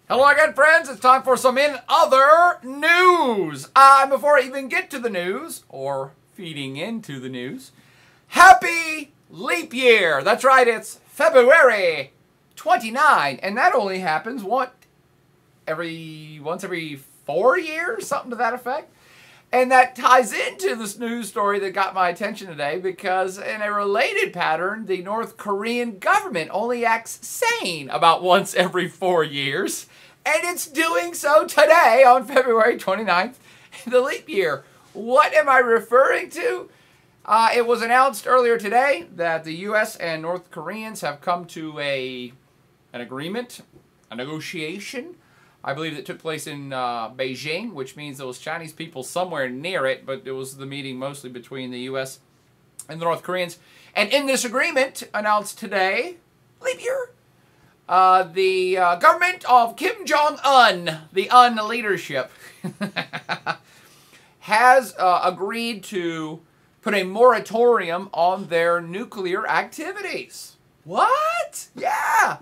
Hello again, friends. It's time for some in other news. Before I even get to the news, or feeding into the news, happy leap year. That's right, it's February 29, and that only happens once every 4 years, something to that effect. And that ties into this news story that got my attention today because in a related pattern, the North Korean government only acts sane about once every 4 years. And it's doing so today on February 29th, the leap year. What am I referring to? It was announced earlier today that the U.S. and North Koreans have come to an agreement, a negotiation. I believe it took place in Beijing, which means there was Chinese people somewhere near it, but it was the meeting mostly between the U.S. and the North Koreans. And in this agreement, announced today, leap year, the government of Kim Jong-Un, the Un leadership, has agreed to put a moratorium on their nuclear activities. What? Yeah.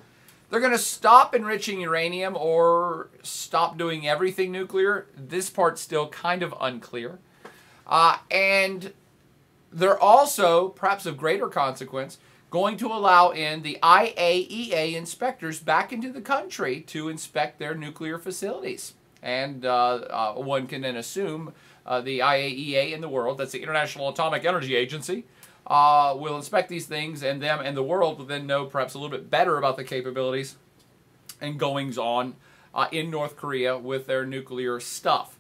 They're going to stop enriching uranium or stop doing everything nuclear. This part's still kind of unclear. And they're also, perhaps of greater consequence, going to allow in the IAEA inspectors back into the country to inspect their nuclear facilities. And one can then assume the IAEA in the world, that's the International Atomic Energy Agency, will inspect these things, and them and the world will then know perhaps a little bit better about the capabilities and goings on in North Korea with their nuclear stuff.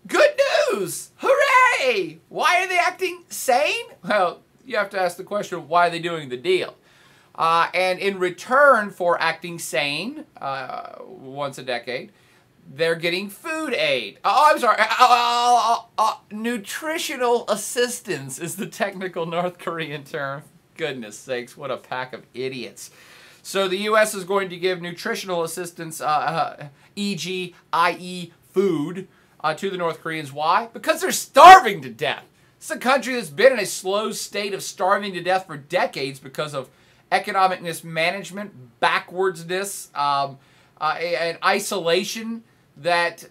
Good news! Hooray! Why are they acting sane? Well, you have to ask the question, why are they doing the deal? And in return for acting sane once a decade, they're getting food aid. Oh, I'm sorry. Nutritional assistance is the technical North Korean term. Goodness sakes, what a pack of idiots. So the U.S. is going to give nutritional assistance, e.g., i.e. food, to the North Koreans. Why? Because they're starving to death. It's a country that's been in a slow state of starving to death for decades because of economic mismanagement, backwardsness, and isolation that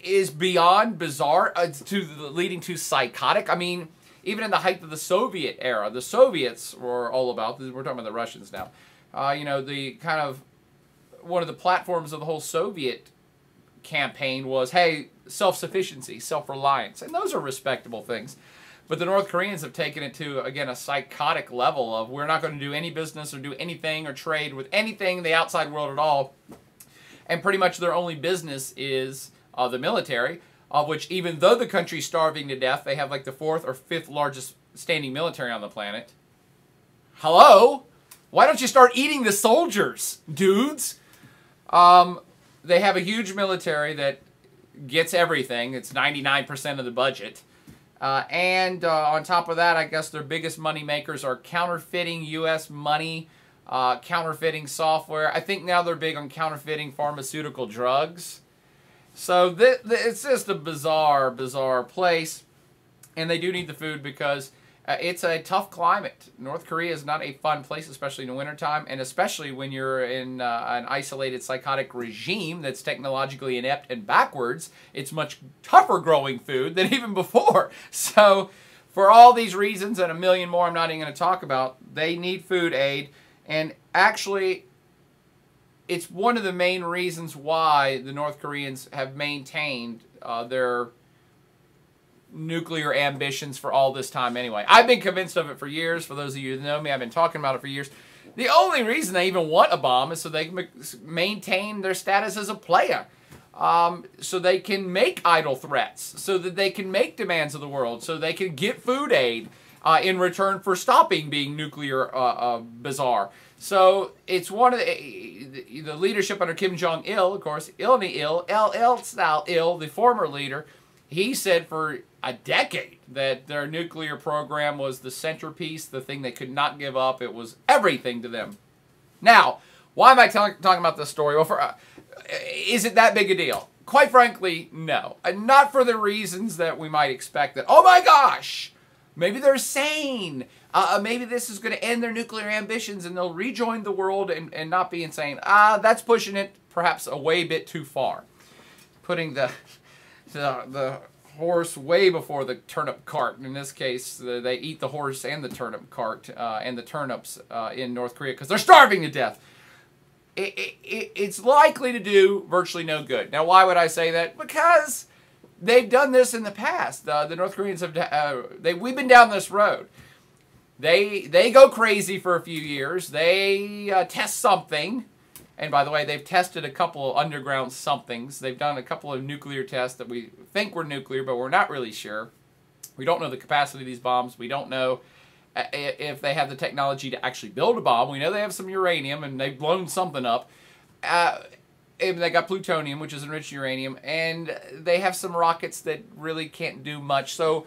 is beyond bizarre, leading to psychotic. I mean, even in the height of the Soviet era, the Soviets were all about, we're talking about the Russians now, the kind of, one of the platforms of the whole Soviet campaign was, hey, self-sufficiency, self-reliance, and those are respectable things. But the North Koreans have taken it to, again, a psychotic level of we're not going to do any business or do anything or trade with anything in the outside world at all. And pretty much their only business is the military, of which even though the country's starving to death, they have like the 4th or 5th largest standing military on the planet. Hello? Why don't you start eating the soldiers, dudes? They have a huge military that gets everything. It's 99% of the budget. And on top of that, I guess their biggest money makers are counterfeiting U.S. money, counterfeiting software. I think now they're big on counterfeiting pharmaceutical drugs. So it's just a bizarre, bizarre place. And they do need the food because it's a tough climate. North Korea is not a fun place, especially in the wintertime, and especially when you're in an isolated psychotic regime that's technologically inept and backwards. It's much tougher growing food than even before. So for all these reasons and a million more I'm not even going to talk about, they need food aid. And actually, it's one of the main reasons why the North Koreans have maintained their nuclear ambitions for all this time anyway. I've been convinced of it for years. For those of you that know me, I've been talking about it for years. The only reason they even want a bomb is so they can maintain their status as a player. So they can make idle threats. So that they can make demands of the world. So they can get food aid in return for stopping being nuclear bizarre. So it's one of the leadership under Kim Jong-Il, of course, Il, the former leader. He said for a decade that their nuclear program was the centerpiece, the thing they could not give up. It was everything to them. Now, why am I talking about this story? Well, is it that big a deal? Quite frankly, no. And not for the reasons that we might expect that, oh my gosh, Maybe they're sane. Maybe this is going to end their nuclear ambitions and they'll rejoin the world and not be insane. That's pushing it perhaps a way bit too far. Putting the horse way before the turnip cart. In this case, they eat the horse and the turnip cart and the turnips in North Korea because they're starving to death. It's likely to do virtually no good. Now, why would I say that? Because they've done this in the past. The North Koreans have. We've been down this road. They go crazy for a few years. They test something. And by the way, they've tested a couple of underground somethings. They've done a couple of nuclear tests that we think were nuclear, but we're not really sure. We don't know the capacity of these bombs. We don't know if they have the technology to actually build a bomb. We know they have some uranium, and they've blown something up. And they got plutonium, which is enriched uranium, and they have some rockets that really can't do much. So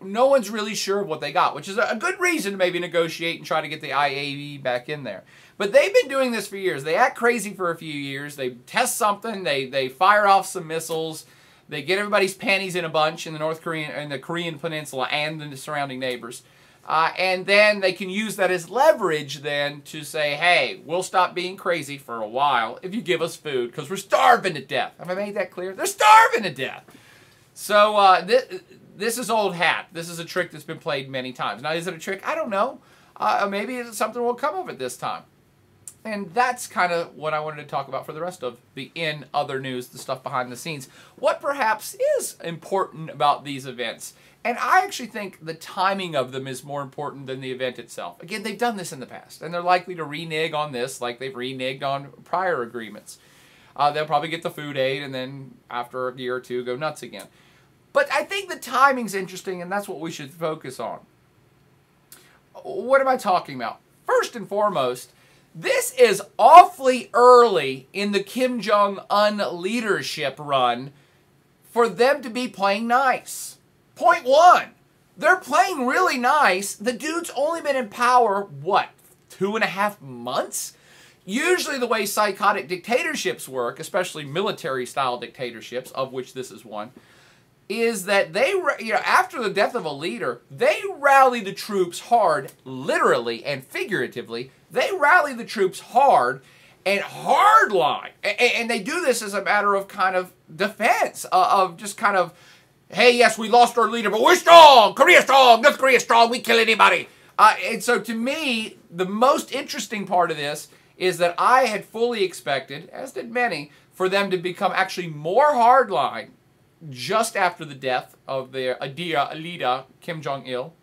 no one's really sure of what they got, which is a good reason to maybe negotiate and try to get the IAEA back in there. But they've been doing this for years. They act crazy for a few years. They test something. They fire off some missiles. They get everybody's panties in a bunch in the Korean Peninsula and the surrounding neighbors. And then they can use that as leverage then to say, hey, we'll stop being crazy for a while if you give us food because we're starving to death. Have I made that clear? They're starving to death. So this is old hat. This is a trick that's been played many times. Now, is it a trick? I don't know. Maybe something will come of it this time. And that's kind of what I wanted to talk about for the rest of the in other news, the stuff behind the scenes. What perhaps is important about these events. And I actually think the timing of them is more important than the event itself. Again, they've done this in the past, and they're likely to renege on this like they've reneged on prior agreements. They'll probably get the food aid, and then after a year or two, go nuts again. But I think the timing's interesting, and that's what we should focus on. What am I talking about? First and foremost, this is awfully early in the Kim Jong-Un leadership run for them to be playing nice. Point one, they're playing really nice. The dude's only been in power, what, 2.5 months? Usually the way psychotic dictatorships work, especially military-style dictatorships, of which this is one, is that they, after the death of a leader, they rally the troops hard, literally and figuratively. They rally the troops hard and hardline. And they do this as a matter of kind of defense, of just kind of, hey, yes, we lost our leader, but we're strong. Korea's strong. North Korea's strong. We kill anybody. And so to me, the most interesting part of this is that I had fully expected, as did many, for them to become actually more hardline just after the death of their leader, Kim Jong-Il,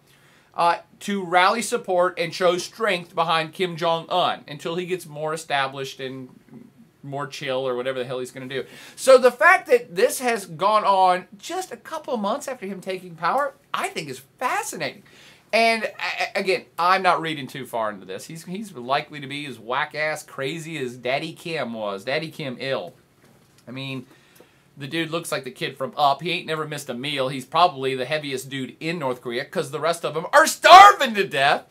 to rally support and show strength behind Kim Jong-Un until he gets more established and more chill or whatever the hell he's going to do. So the fact that this has gone on just a couple of months after him taking power, I think is fascinating. And again, I'm not reading too far into this. He's likely to be as whack-ass crazy as Daddy Kim was. Daddy Kim-il. I mean, the dude looks like the kid from Up. He ain't never missed a meal. He's probably the heaviest dude in North Korea because the rest of them are starving to death.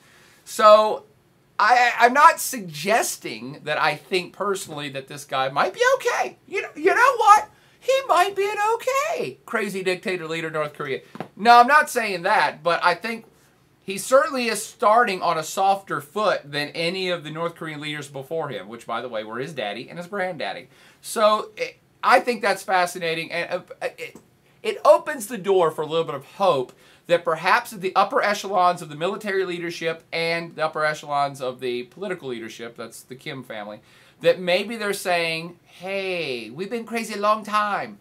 So I'm not suggesting that I think personally that this guy might be okay. You know what? He might be an okay crazy dictator leader North Korea. No, I'm not saying that, but I think he certainly is starting on a softer foot than any of the North Korean leaders before him, which, by the way, were his daddy and his granddaddy. So I think that's fascinating, and it opens the door for a little bit of hope that perhaps at the upper echelons of the military leadership and the upper echelons of the political leadership, that's the Kim family, that maybe they're saying, hey, we've been crazy a long time.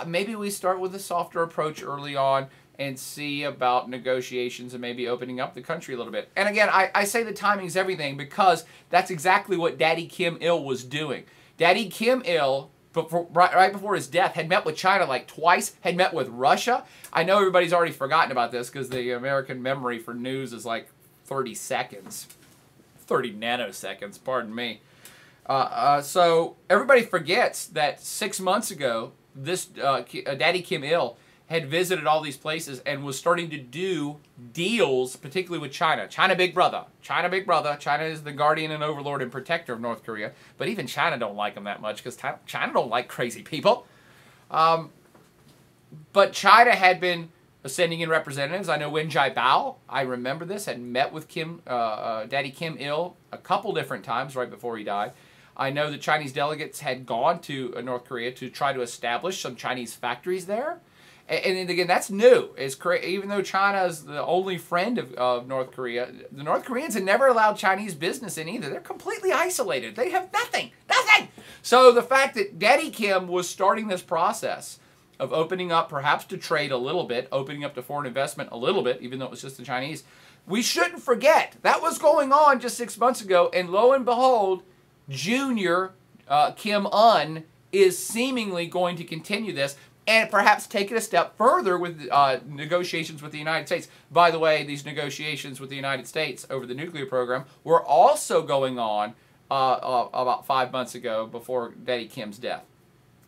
Maybe we start with a softer approach early on and see about negotiations and maybe opening up the country a little bit. And again, I say the timing's everything because that's exactly what Daddy Kim-il was doing. Daddy Kim-il, right before his death, had met with China like twice, had met with Russia. I know everybody's already forgotten about this because the American memory for news is like 30 seconds. 30 nanoseconds, pardon me. So everybody forgets that 6 months ago, this Daddy Kim-il had visited all these places and was starting to do deals, particularly with China. China big brother. China big brother. China is the guardian and overlord and protector of North Korea. But even China don't like him that much because China don't like crazy people. But China had been sending in representatives. I know Wen Jiabao, I remember this, had met with Daddy Kim Il a couple different times right before he died. I know the Chinese delegates had gone to North Korea to try to establish some Chinese factories there. And again, that's new. Even though China is the only friend of North Korea, the North Koreans have never allowed Chinese business in either. They're completely isolated. They have nothing. Nothing! So the fact that Daddy Kim was starting this process of opening up perhaps to trade a little bit, opening up to foreign investment a little bit, even though it was just the Chinese, we shouldn't forget that was going on just 6 months ago, and lo and behold, Junior Kim Un is seemingly going to continue this and perhaps take it a step further with negotiations with the United States. By the way, these negotiations with the United States over the nuclear program were also going on about 5 months ago before Daddy Kim's death.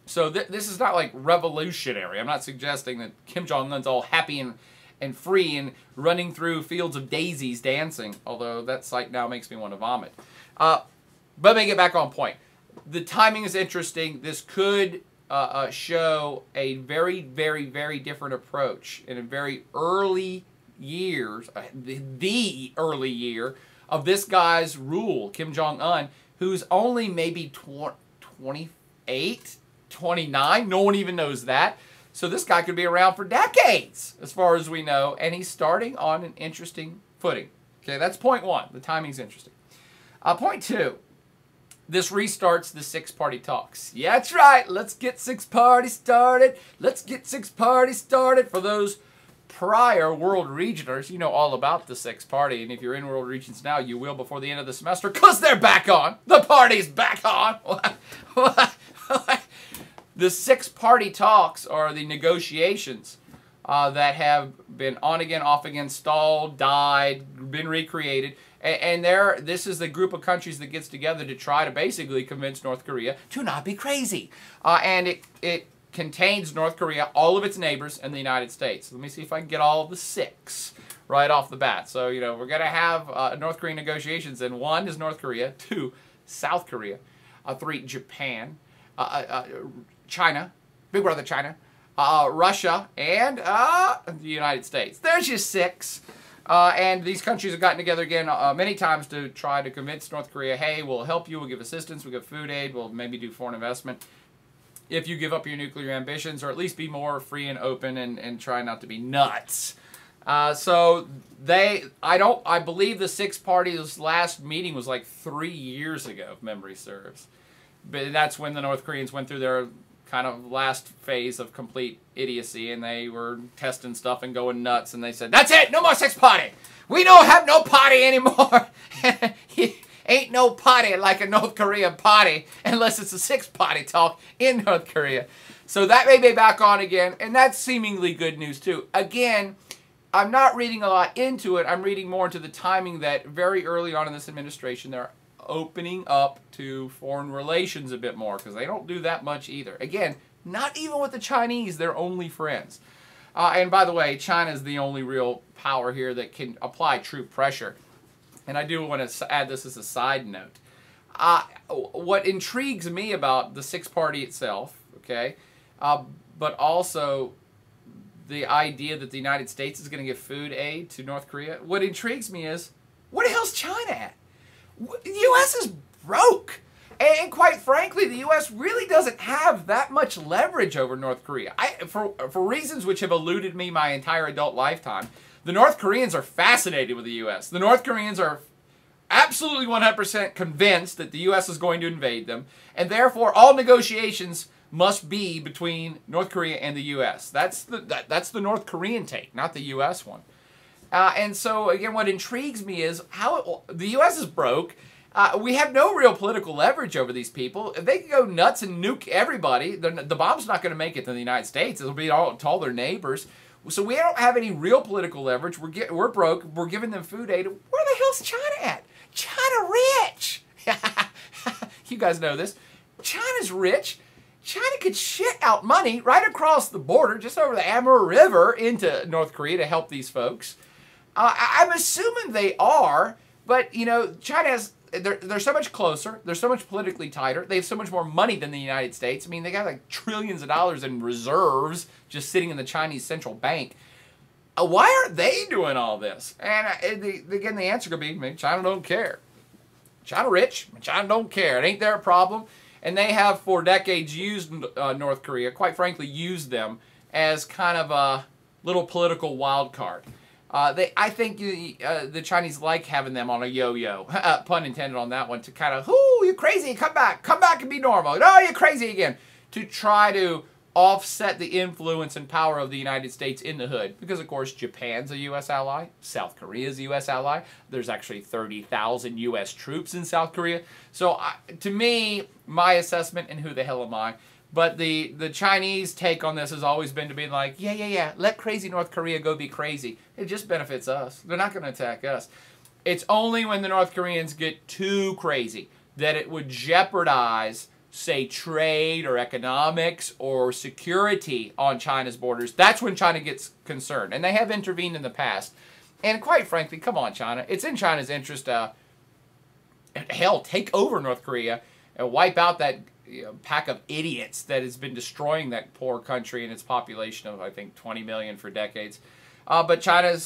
So this is not like revolutionary. I'm not suggesting that Kim Jong-un's all happy and free and running through fields of daisies dancing, although that sight now makes me want to vomit. But let me get back on point. The timing is interesting. This could show a very, very, very different approach in a very early years, the early year of this guy's rule, Kim Jong-un, who's only maybe 28, 29. No one even knows that. So this guy could be around for decades, as far as we know, and he's starting on an interesting footing. Okay, that's point one. The timing's interesting. Point two. This restarts the six-party talks. Yeah, that's right. Let's get six parties started. Let's get six parties started. For those prior world regioners, you know all about the six party. And if you're in world regions now, you will before the end of the semester, because they're back on. The party's back on. The six-party talks are the negotiations that have been on again, off again, stalled, died, been recreated. And this is the group of countries that gets together to try to basically convince North Korea to not be crazy. And it contains North Korea, all of its neighbors, and the United States. Let me see if I can get all of the six right off the bat. So, you know, we're going to have North Korean negotiations, and one is North Korea, two, South Korea, three, Japan, China, Big Brother China, Russia, and the United States. There's your six. And these countries have gotten together again many times to try to convince North Korea, hey, we'll help you, we'll give assistance, we'll give food aid, we'll maybe do foreign investment if you give up your nuclear ambitions, or at least be more free and open and try not to be nuts. So I believe the six parties last meeting was like 3 years ago, if memory serves. But that's when the North Koreans went through their kind of last phase of complete idiocy, and they were testing stuff and going nuts, and they said, that's it, no more six party. We don't have no party anymore. Ain't no party like a North Korean party unless it's a six party talk in North Korea. So that may be back on again, and that's seemingly good news too. Again, I'm not reading a lot into it. I'm reading more into the timing that very early on in this administration, they're opening up to foreign relations a bit more, because they don't do that much either. Again, not even with the Chinese, they're only friends. And by the way, China is the only real power here that can apply true pressure. And I do want to add this as a side note. What intrigues me about the six party itself, okay, but also the idea that the United States is going to give food aid to North Korea, what intrigues me is, where the hell's China at? The U.S. is broke. And quite frankly, the U.S. really doesn't have that much leverage over North Korea. For reasons which have eluded me my entire adult lifetime, the North Koreans are fascinated with the U.S. The North Koreans are absolutely 100% convinced that the U.S. is going to invade them, and therefore all negotiations must be between North Korea and the U.S. That's the North Korean take, not the U.S. one. And so, again, what intrigues me is how the U.S. is broke. We have no real political leverage over these people. If they can go nuts and nuke everybody, the bomb's not going to make it to the United States. It'll be all to all their neighbors. So we don't have any real political leverage. We're broke. We're giving them food aid. Where the hell's China at? China rich. You guys know this. China's rich. China could shit out money right across the border, just over the Amur River, into North Korea to help these folks. I'm assuming they are, but, you know, China has, they're so much closer, they're so much politically tighter, they have so much more money than the United States. I mean, they got like trillions of dollars in reserves just sitting in the Chinese central bank. why aren't they doing all this? And again, the answer could be, China don't care. China rich, China don't care. It ain't their problem. And they have for decades used North Korea, quite frankly, used them as kind of a little political wild card. I think the Chinese like having them on a yo-yo, pun intended on that one, to kind of, you're crazy, come back and be normal. No, you're crazy again. To try to offset the influence and power of the United States in the hood. Because, of course, Japan's a U.S. ally. South Korea's a U.S. ally. There's actually 30,000 U.S. troops in South Korea. So, to me, my assessment, and who the hell am I, but the Chinese take on this has always been to be like, yeah, let crazy North Korea go be crazy. It just benefits us. They're not going to attack us. It's only when the North Koreans get too crazy that it would jeopardize, say, trade or economics or security on China's borders. That's when China gets concerned. And they have intervened in the past. And quite frankly, come on, China. It's in China's interest to, hell, take over North Korea and wipe out that pack of idiots that has been destroying that poor country and its population of, I think, 20 million for decades. But China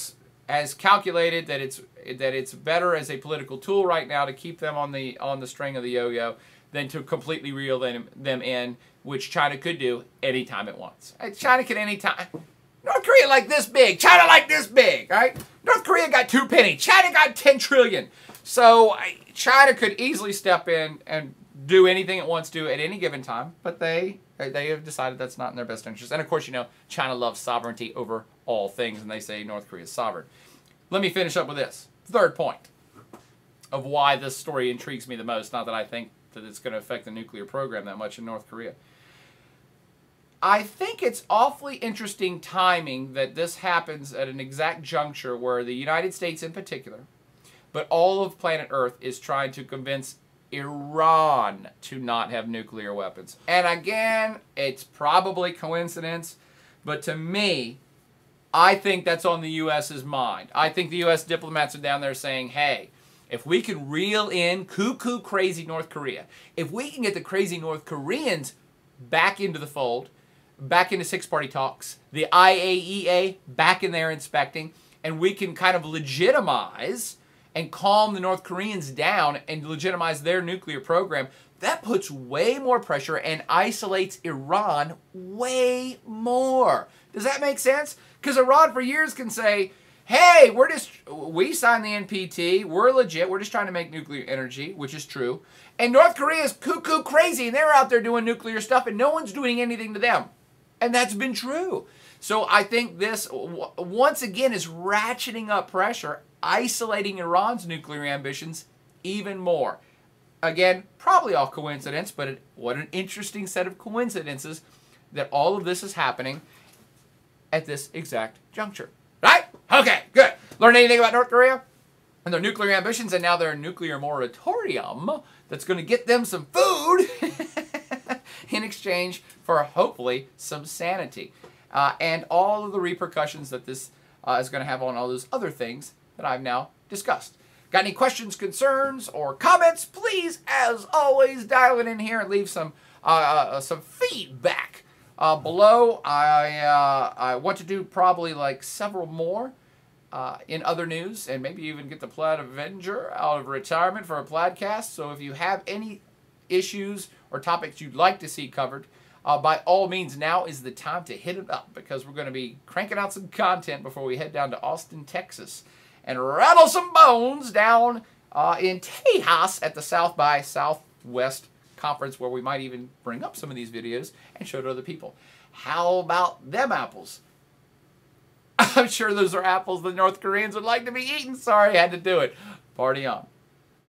has calculated that it's better as a political tool right now to keep them on the string of the yo-yo than to completely reel them in, which China could do anytime it wants. China can anytime. North Korea like this big, China like this big, right? North Korea got 2 pennies, China got 10 trillion. So China could easily step in and do anything it wants to at any given time, but they have decided that's not in their best interest. And of course, China loves sovereignty over all things, and they say North Korea is sovereign. Let me finish up with this. Third point of why this story intrigues me the most, not that I think that it's going to affect the nuclear program that much in North Korea. I think it's awfully interesting timing that this happens at an exact juncture where the United States in particular, but all of planet Earth, is trying to convince Iran to not have nuclear weapons. And again, it's probably coincidence, but to me, I think that's on the U.S.'s mind. I think the U.S. diplomats are down there saying, hey, if we can reel in cuckoo crazy North Korea, if we can get the crazy North Koreans back into the fold, back into six-party talks, the IAEA back in there inspecting, and we can kind of legitimize and calm the North Koreans down and legitimize their nuclear program, that puts way more pressure and isolates Iran way more. Does that make sense? Because Iran for years can say, hey, we signed the NPT, we're legit, we're just trying to make nuclear energy, which is true. And North Korea is cuckoo crazy, and they're out there doing nuclear stuff, and no one's doing anything to them. And that's been true. So I think this, once again, is ratcheting up pressure, isolating Iran's nuclear ambitions even more. Again, probably all coincidence, but what an interesting set of coincidences that all of this is happening at this exact juncture. Right? Okay, good. Learn anything about North Korea and their nuclear ambitions and now their nuclear moratorium that's going to get them some food in exchange for hopefully some sanity. And all of the repercussions that this is going to have on all those other things that I've now discussed. Got any questions, concerns, or comments? Please, as always, dial it in here and leave some feedback below. I want to do probably like several more in other news, and maybe even get the Plaid Avenger out of retirement for a Plaidcast. So if you have any issues or topics you'd like to see covered, by all means, now is the time to hit it up, because we're going to be cranking out some content before we head down to Austin, Texas, and rattle some bones down in Tejas at the South by Southwest Conference, where we might even bring up some of these videos and show to other people. How about them apples? I'm sure those are apples the North Koreans would like to be eating. Sorry, I had to do it. Party on.